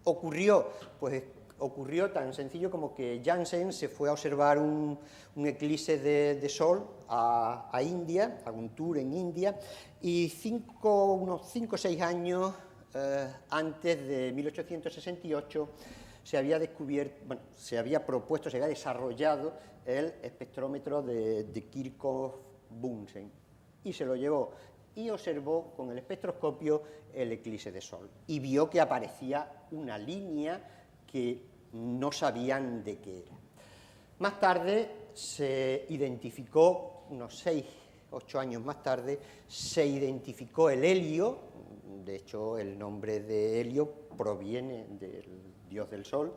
ocurrió? Pues ocurrió tan sencillo como que Janssen se fue a observar un eclipse de sol a India, a un tour en India, y unos 5 o 6 años antes de 1868 se había descubierto, bueno, se había propuesto, se había desarrollado el espectrómetro de Kirchhoff-Bunsen y se lo llevó y observó con el espectroscopio el eclipse de sol y vio que aparecía una línea que no sabían de qué era. Más tarde se identificó, unos 6, 8 años más tarde, se identificó el helio, de hecho el nombre de helio proviene del dios del sol,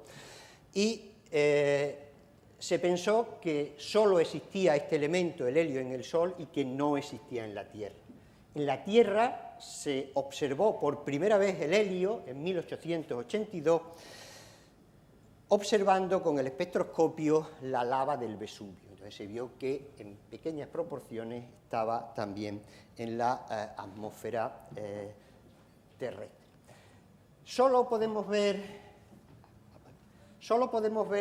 y se pensó que solo existía este elemento, el helio, en el sol y que no existía en la Tierra. En la Tierra se observó por primera vez el helio en 1882, observando con el espectroscopio la lava del Vesubio. Entonces se vio que en pequeñas proporciones estaba también en la atmósfera terrestre. Solo podemos ver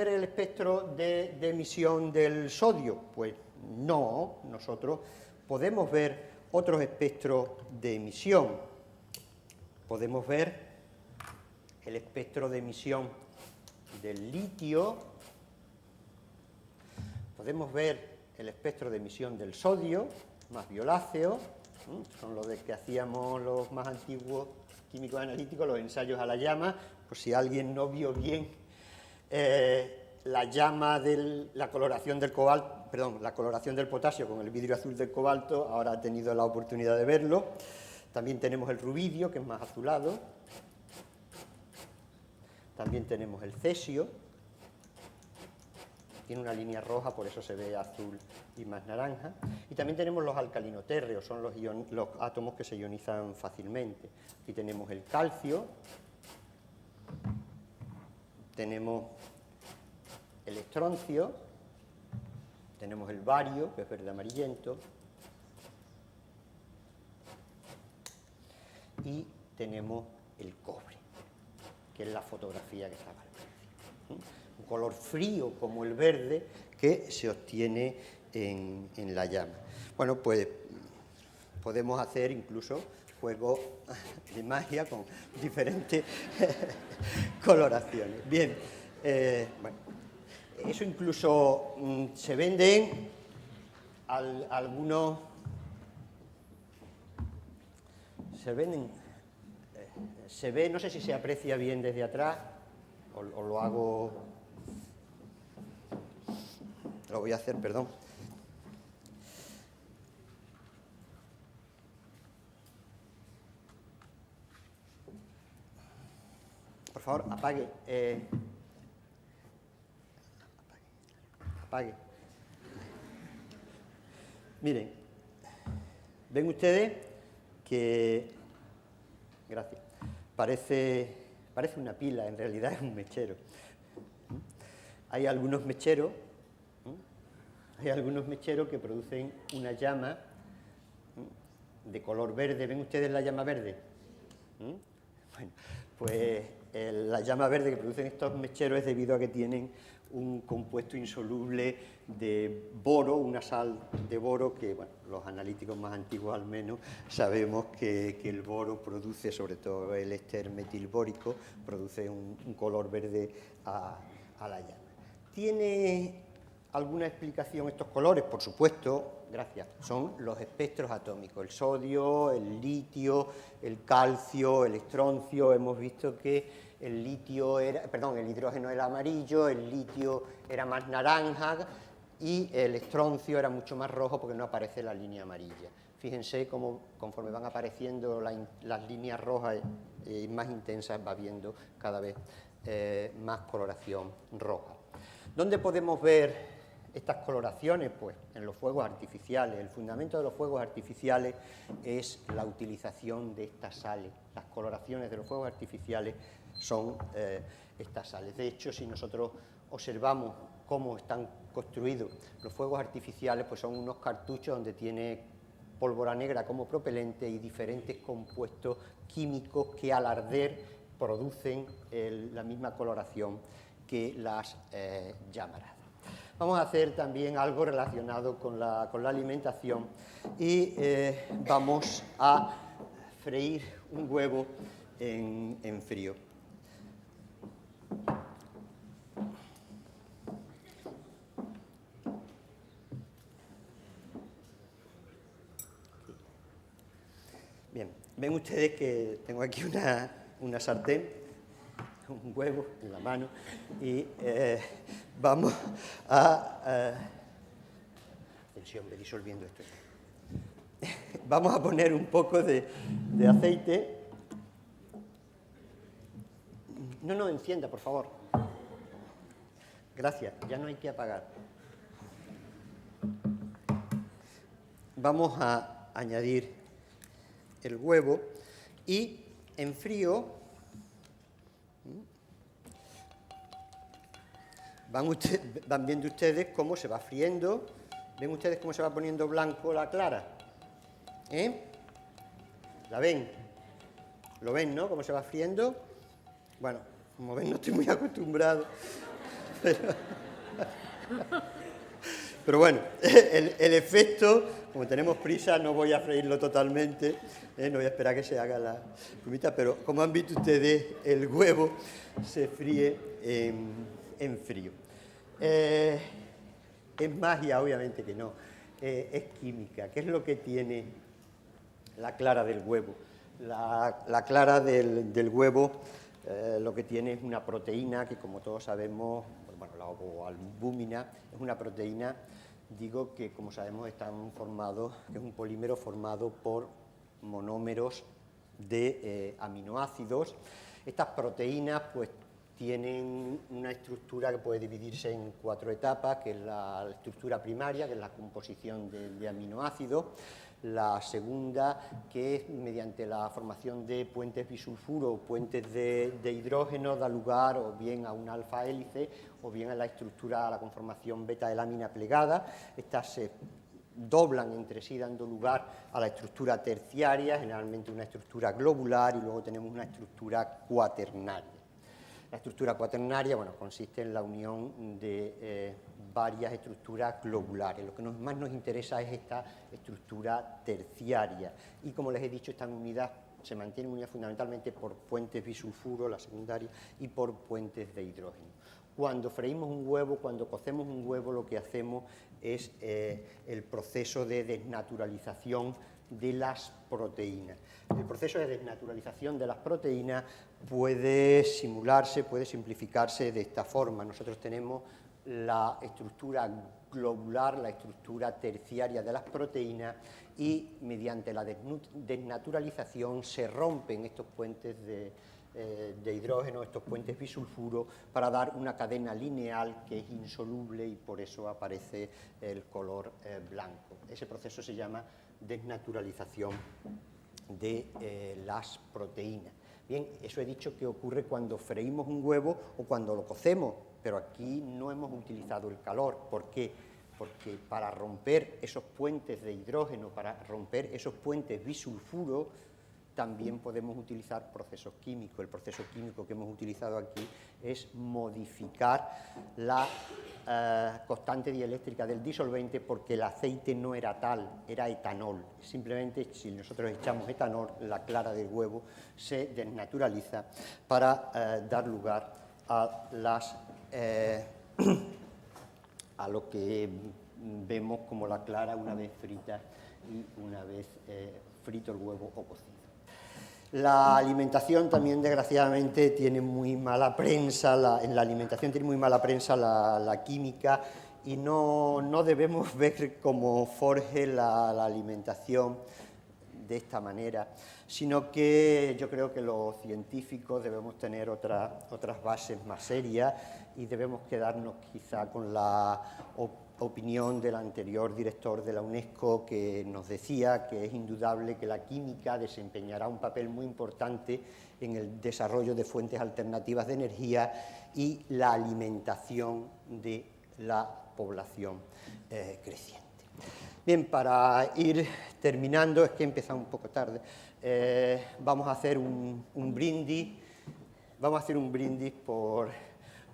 el espectro de emisión del sodio. Pues no, nosotros podemos ver otros espectros de emisión. Podemos ver el espectro de emisión del litio, podemos ver el espectro de emisión del sodio, más violáceo, son los de que hacíamos los más antiguos químicos analíticos, los ensayos a la llama, por si alguien no vio bien la llama de la coloración del cobalto, perdón, la coloración del potasio con el vidrio azul del cobalto, ahora ha tenido la oportunidad de verlo. También tenemos el rubidio, que es más azulado. También tenemos el cesio, tiene una línea roja, por eso se ve azul y más naranja. Y también tenemos los alcalinotérreos, son los átomos que se ionizan fácilmente. Aquí tenemos el calcio, tenemos el estroncio, tenemos el bario, que es verde amarillento, y tenemos el cobre, que es la fotografía que estaba al principio. Un color frío como el verde que se obtiene en la llama. Bueno, pues podemos hacer incluso fuego de magia con diferentes coloraciones. Bien, bueno, eso incluso se venden algunos, se ve, no sé si se aprecia bien desde atrás, o lo hago, lo voy a hacer, perdón. Por favor, apague. Apague. Miren, ven ustedes que, gracias, parece una pila, en realidad es un mechero. Hay algunos mecheros que producen una llama de color verde. ¿Ven ustedes la llama verde? Bueno, pues la llama verde que producen estos mecheros es debido a que tienen un compuesto insoluble de boro, una sal de boro que, bueno, los analíticos más antiguos al menos sabemos que el boro produce, sobre todo el éster metilbórico, produce un color verde a la llama. ¿Tiene alguna explicación estos colores? Por supuesto, gracias, son los espectros atómicos, el sodio, el litio, el calcio, el estroncio. Hemos visto que el hidrógeno era amarillo, el litio era más naranja y el estroncio era mucho más rojo porque no aparece la línea amarilla. Fíjense cómo conforme van apareciendo las líneas rojas más intensas va viendo cada vez más coloración roja. ¿Dónde podemos ver estas coloraciones? Pues en los fuegos artificiales. El fundamento de los fuegos artificiales es la utilización de estas sales. Las coloraciones de los fuegos artificiales son estas sales. De hecho, si nosotros observamos cómo están construidos los fuegos artificiales, pues son unos cartuchos donde tiene pólvora negra como propelente y diferentes compuestos químicos que al arder producen la misma coloración que las llamaradas. Vamos a hacer también algo relacionado con la alimentación y vamos a freír un huevo en frío. Bien, ven ustedes que tengo aquí una sartén, un huevo en la mano y vamos a... atención, voy disolviendo esto. Vamos a poner un poco de aceite. No, encienda, por favor. Gracias, ya no hay que apagar. Vamos a añadir el huevo y en frío van viendo ustedes cómo se va friendo. ¿Ven ustedes cómo se va poniendo blanco la clara? ¿La ven? ¿Lo ven, no? ¿Cómo se va friendo? Bueno, como ven, no estoy muy acostumbrado. Pero bueno, el efecto, como tenemos prisa, no voy a freírlo totalmente, no voy a esperar a que se haga la plumita, pero como han visto ustedes, el huevo se fríe en frío. Es magia, obviamente que no, es química. ¿Qué es lo que tiene la clara del huevo? La clara del huevo lo que tiene es una proteína que, como todos sabemos, bueno, la ovoalbúmina es una proteína, digo, que como sabemos están formados, que es un polímero formado por monómeros de aminoácidos. Estas proteínas pues tienen una estructura que puede dividirse en 4 etapas, que es la estructura primaria, que es la composición de aminoácidos. La segunda, que es mediante la formación de puentes bisulfuro o puentes de hidrógeno, da lugar o bien a una alfa hélice o bien a la estructura, a la conformación beta de lámina plegada. Estas se doblan entre sí dando lugar a la estructura terciaria, generalmente una estructura globular, y luego tenemos una estructura cuaternaria. La estructura cuaternaria, bueno, consiste en la unión de varias estructuras globulares. Lo que más nos interesa es esta estructura terciaria y, como les he dicho, están unidas, se mantienen unidas fundamentalmente por puentes bisulfuro, la secundaria, y por puentes de hidrógeno. Cuando freímos un huevo, cuando cocemos un huevo, lo que hacemos es el proceso de desnaturalización de las proteínas. El proceso de desnaturalización de las proteínas puede simularse, puede simplificarse de esta forma. Nosotros tenemos la estructura globular, la estructura terciaria de las proteínas, y mediante la desnaturalización se rompen estos puentes de hidrógeno, estos puentes bisulfuro, para dar una cadena lineal que es insoluble y por eso aparece el color blanco. Ese proceso se llama desnaturalización de las proteínas. Bien, eso he dicho que ocurre cuando freímos un huevo o cuando lo cocemos, pero aquí no hemos utilizado el calor. ¿Por qué? Porque para romper esos puentes de hidrógeno, para romper esos puentes bisulfuro, también podemos utilizar procesos químicos. El proceso químico que hemos utilizado aquí es modificar la constante dieléctrica del disolvente, porque el aceite no era tal, era etanol. Simplemente, si nosotros echamos etanol, la clara del huevo se desnaturaliza para dar lugar a a lo que vemos como la clara una vez frita y una vez frito el huevo o cocido. La alimentación también, desgraciadamente, tiene muy mala prensa, en la alimentación tiene muy mala prensa la química, y no debemos ver como Forge la alimentación de esta manera, sino que yo creo que los científicos debemos tener otras bases más serias y debemos quedarnos quizá con la opinión del anterior director de la UNESCO, que nos decía que es indudable que la química desempeñará un papel muy importante en el desarrollo de fuentes alternativas de energía y la alimentación de la población creciente. Bien, para ir terminando, es que he empezado un poco tarde, vamos a hacer un brindis,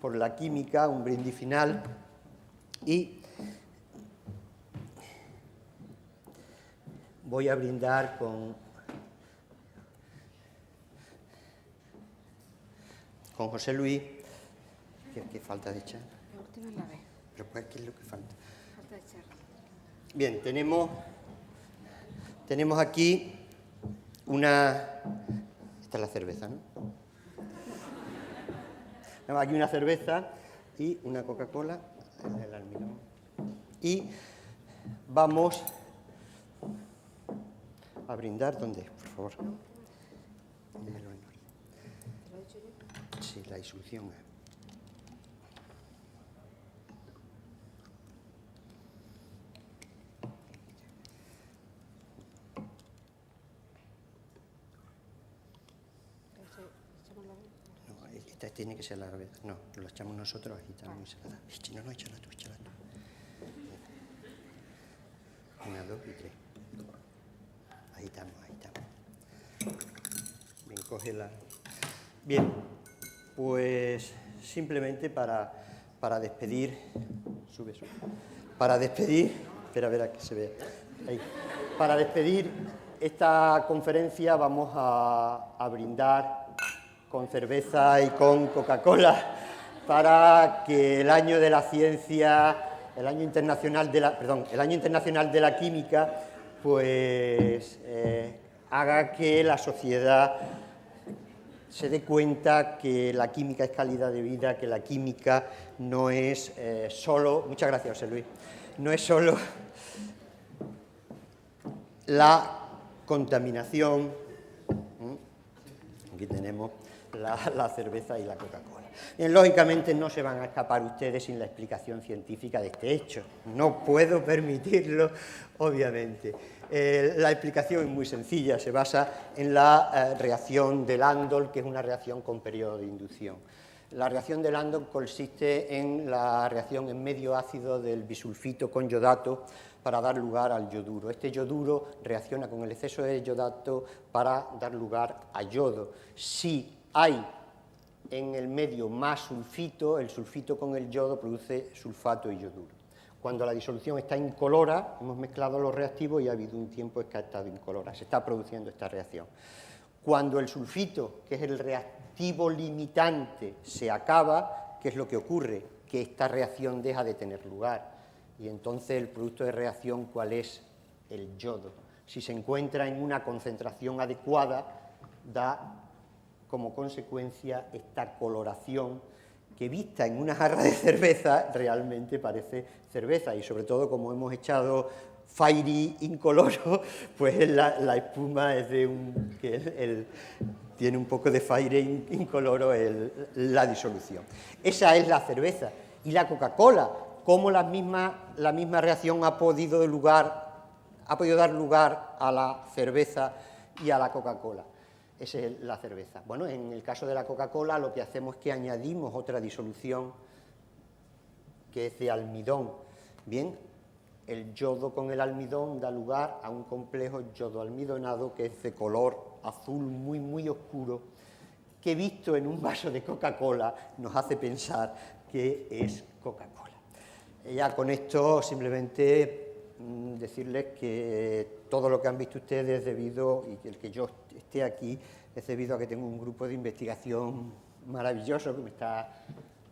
por la química, un brindis final, y voy a brindar con José Luis. ¿Qué falta de echar? La última es la B. ¿Pero qué es lo que falta? Falta de echar. Bien, tenemos aquí esta es la cerveza, ¿no? Tenemos aquí una cerveza y una Coca-Cola, el almidón. Y vamos a brindar. ¿Dónde? Por favor. Dímelo en orden. ¿Te lo he dicho yo? Sí, la disolución. Echamos la B. No, esta tiene que ser la cerveza. No, lo echamos nosotros, agitamos y se la da. No, échala tú. Una, dos y tres. Agitamos. Bien, cógela. Bien, pues simplemente para despedir, sube. Para despedir, espera, a ver a que se vea. Ahí. Para despedir esta conferencia vamos a brindar con cerveza y con Coca-Cola para que el año de la ciencia, el año internacional de la química, pues haga que la sociedad se dé cuenta que la química es calidad de vida, que la química no es solo, muchas gracias José Luis, no es solo la contaminación. Aquí tenemos la cerveza y la Coca-Cola. Bien, lógicamente no se van a escapar ustedes sin la explicación científica de este hecho. No puedo permitirlo, obviamente. La explicación es muy sencilla, se basa en la reacción de Landau, que es una reacción con periodo de inducción. La reacción de Landau consiste en la reacción en medio ácido del bisulfito con yodato para dar lugar al yoduro. Este yoduro reacciona con el exceso de yodato para dar lugar a yodo. Si hay en el medio más sulfito, el sulfito con el yodo produce sulfato y yoduro. Cuando la disolución está incolora, hemos mezclado los reactivos y ha habido un tiempo que ha estado incolora, se está produciendo esta reacción. Cuando el sulfito, que es el reactivo limitante, se acaba, ¿qué es lo que ocurre? Que esta reacción deja de tener lugar. Y entonces el producto de reacción, ¿cuál es? El yodo. Si se encuentra en una concentración adecuada, da como consecuencia esta coloración que vista en una jarra de cerveza realmente parece cerveza, y sobre todo como hemos echado Fairy incoloro, pues la espuma es de tiene un poco de Fairy incoloro la disolución. Esa es la cerveza. Y la Coca-Cola, cómo la misma reacción ha podido dar lugar a la cerveza y a la Coca-Cola. Esa es la cerveza. Bueno, en el caso de la Coca-Cola lo que hacemos es que añadimos otra disolución que es de almidón. Bien, el yodo con el almidón da lugar a un complejo yodo-almidonado que es de color azul muy, muy oscuro, que visto en un vaso de Coca-Cola nos hace pensar que es Coca-Cola. Ya con esto simplemente decirles que todo lo que han visto ustedes es debido, y que el que yo esté aquí, es debido a que tengo un grupo de investigación maravilloso que me está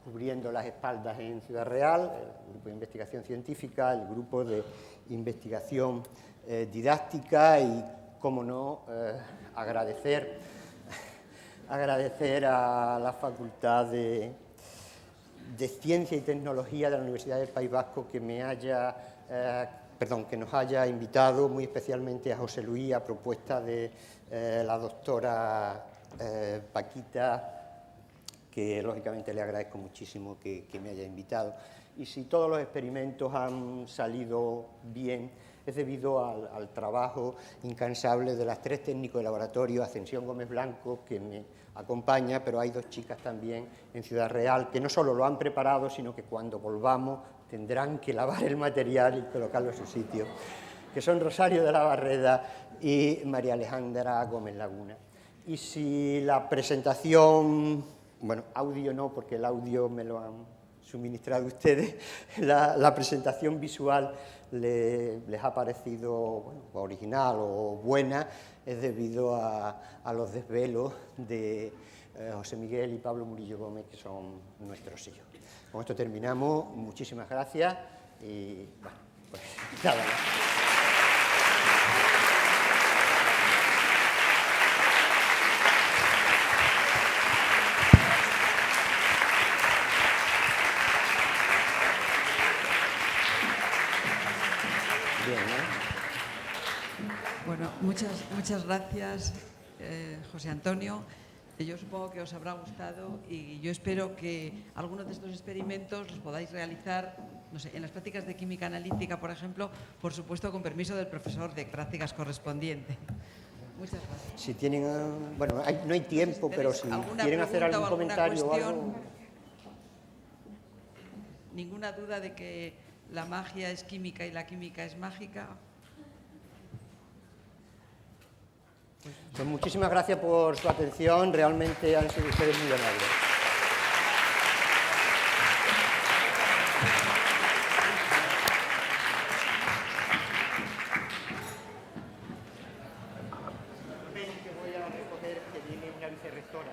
cubriendo las espaldas en Ciudad Real, el grupo de investigación científica, el grupo de investigación didáctica y, cómo no, agradecer a la Facultad de Ciencia y Tecnología de la Universidad del País Vasco que nos haya invitado, muy especialmente a José Luis, a propuesta de la doctora Paquita, que lógicamente le agradezco muchísimo que me haya invitado. Y si todos los experimentos han salido bien, es debido al trabajo incansable de las 3 técnicos de laboratorio, Ascensión Gómez Blanco, que me acompaña, pero hay 2 chicas también en Ciudad Real, que no solo lo han preparado, sino que cuando volvamos tendrán que lavar el material y colocarlo en su sitio, que son Rosario de la Barreda y María Alejandra Gómez Laguna. Y si la presentación, bueno, audio no, porque el audio me lo han suministrado ustedes, la presentación visual les ha parecido, bueno, original o buena, es debido a los desvelos de José Miguel y Pablo Murillo Gómez, que son nuestros hijos. Con esto terminamos, muchísimas gracias y, bueno, pues nada más. Bueno, muchas gracias, José Antonio. Yo supongo que os habrá gustado y yo espero que algunos de estos experimentos los podáis realizar, no sé, en las prácticas de química analítica, por ejemplo, por supuesto con permiso del profesor de prácticas correspondiente. Muchas gracias. Si tienen, bueno, no hay tiempo, pero si quieren hacer algún comentario o algo. ¿Ninguna duda de que la magia es química y la química es mágica? Pues muchísimas gracias por su atención, realmente han sido ustedes muy amables. Que voy a recoger que viene una vicerrectora.